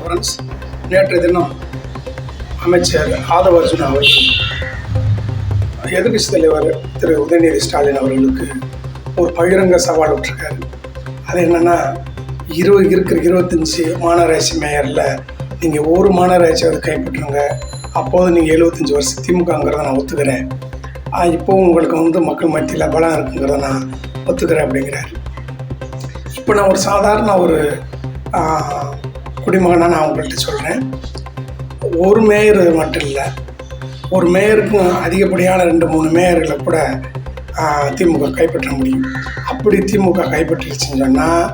Friends, நேற்றைய தினம் அமைச்சர் ஆதவ அர்ஜுனா அவர்கள் எதிர்க்கட்சி தலைவர் திரு உதயநிதி ஸ்டாலின் அவர்களுக்கு ஒரு பகிரங்க சவால் விட்டுருக்காரு. அது என்னென்னா, இருக்கிற 25 மாநகராட்சி மேயரில் நீங்கள் ஒரு மாநகராட்சி அதை கைப்பற்றுங்க, அப்போது நீங்கள் 75 வருஷம் திமுகங்கிறத நான் ஒத்துக்கிறேன், இப்போவும் உங்களுக்கு மக்கள் மத்தியில் பலம் இருக்குங்கிறத நான் ஒத்துக்கிறேன் அப்படிங்கிறார். இப்போ நான் ஒரு சாதாரண குடிமகனாக நான் உங்கள்கிட்ட சொல்கிறேன். ஒரு மேயர் மட்டும் இல்லை, ஒரு மேயருக்கும் அதிகப்படியான 2-3 மேயர்களை கூட திமுக கைப்பற்ற முடியும். அப்படி திமுக கைப்பற்றிடுச்சுன்னு சொன்னால்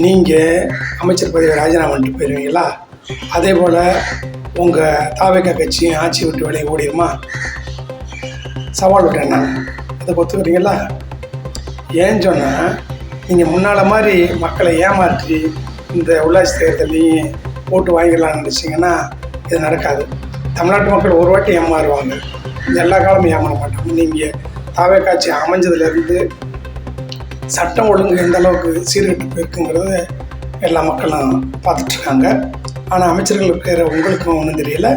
நீங்கள் அமைச்சர் பதவியை ராஜினாமா பண்ணிட்டு போயிடுவீங்களா? அதே போல் உங்கள் தாவேகா கட்சியும் ஆட்சி விட்டு வெளியே ஓடிடுமா? சவால் விட்டேன் நான். அதை ஒத்துக்கிறீங்களா? ஏன்னு சொன்னால், நீங்கள் முன்னால் மாதிரி மக்களை ஏமாற்றி இந்த உள்ளாட்சி தேர்தலையும் ஓட்டு வாங்கிடலாம்னு நினச்சிங்கன்னா இது நடக்காது. தமிழ்நாட்டு மக்கள் ஒரு வாட்டி ஏமாறுவாங்க, எல்லா காலமும் ஏமாற மாட்டாங்க. நீங்கள் தாவேகா ஆட்சி அமைஞ்சதுலேருந்து சட்டம் ஒழுங்கு எந்த அளவுக்கு சீர்கெட்டு போயிருக்குங்கிறது எல்லா மக்களும் பார்த்துட்ருக்காங்க. ஆனால் அமைச்சர்கள் இருக்கிற உங்களுக்கும் ஒன்றும் தெரியல,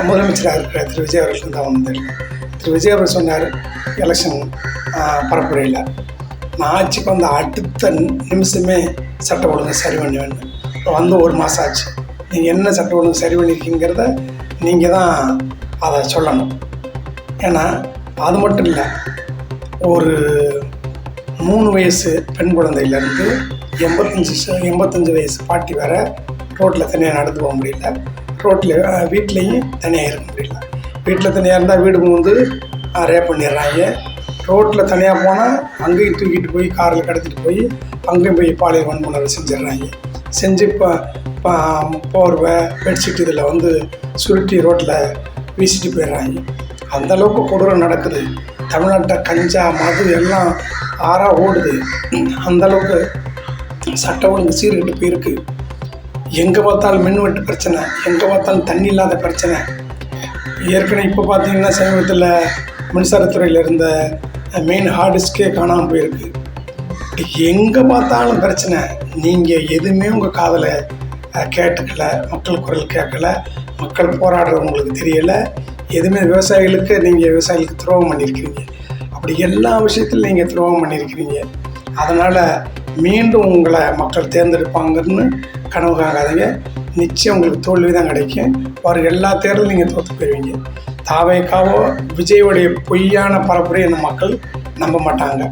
முதலமைச்சராக இருக்கிற திரு விஜய் அவர்களுக்கும் தான் ஒன்றும் தெரியல. திரு விஜய் அவர் சொன்னார் எலெக்ஷன் பரப்புரையில், நான் ஆட்சிக்கு வந்து அடுத்த நிமிஷமே சட்ட ஒழுங்கு சரி பண்ணுவேன். இப்போ வந்து 1 மாதம் ஆச்சு. நீங்கள் என்ன சட்ட ஒழுங்கு சரி பண்ணியிருக்கீங்கிறத நீங்கள் தான் அதை சொல்லணும். ஏன்னா அது மட்டும் இல்லை, ஒரு 3 வயசு பெண் குழந்தையிலேருந்து 85 வயசு பாட்டி வர ரோட்டில் தனியாக நடந்து போக முடியல, வீட்லேயும் தனியாக இருக்க முடியல. வீட்டில் தனியாக இருந்தால் வீடு வந்து ரேப் பண்ணிடுறாங்க. ரோட்டில் தனியாக போனால் அங்கேயும் தூக்கிட்டு போய் காரில் கடத்திட்டு போய் அங்கேயும் போய் பாலியல் வன்முறை செஞ்சிடுறாங்க. செஞ்சு போர்வை பெட்ஷீட் இதில் சுருட்டி ரோட்டில் வீசிட்டு போயிடுறாங்க. அந்தளவுக்கு கொடூரம் நடக்குது. தமிழ்நாட்டை கஞ்சா மது எல்லாம் ஆறாக ஓடுது. அந்தளவுக்கு சட்ட ஒழுங்கு சீர்கெட்டு போயிருக்கு. எங்கே பார்த்தாலும் மின்வெட்டு பிரச்சனை, எங்கே பார்த்தாலும் தண்ணி இல்லாத பிரச்சனை. ஏற்கனவே இப்போ பார்த்தீங்கன்னா சமீபத்தில் மின்சாரத்துறையில் இருந்த மெயின் ஹார்ட் டிஸ்கே காணாமல் போயிருக்கு. எங்கே பார்த்தாலும் பிரச்சனை. நீங்கள் எதுவுமே உங்கள் காதில் கேட்டுக்கல, மக்கள் குரல் கேட்கல, மக்கள் போராடுறது உங்களுக்கு தெரியலை. எதுவுமே விவசாயிகளுக்கு துரோகம் பண்ணியிருக்கிறீங்க. அப்படி எல்லா விஷயத்திலும் நீங்கள் துரோகம் பண்ணியிருக்கிறீங்க. அதனால் மீண்டும் உங்களை மக்கள் தேர்ந்தெடுப்பாங்கன்னு கனவு காங்காதீங்க. நிச்சயம் உங்களுக்கு தோல்வி தான் கிடைக்கும். எல்லா தேர்தலும் நீங்கள் தோற்று போயிடுவீங்க. தாவேகாவோ விஜயோடைய பொய்யான பரப்புரை இந்த மக்கள் நம்ப மாட்டாங்க.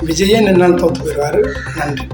விஜயே நின்னால் தோற்று போயிடுவார். நன்றி.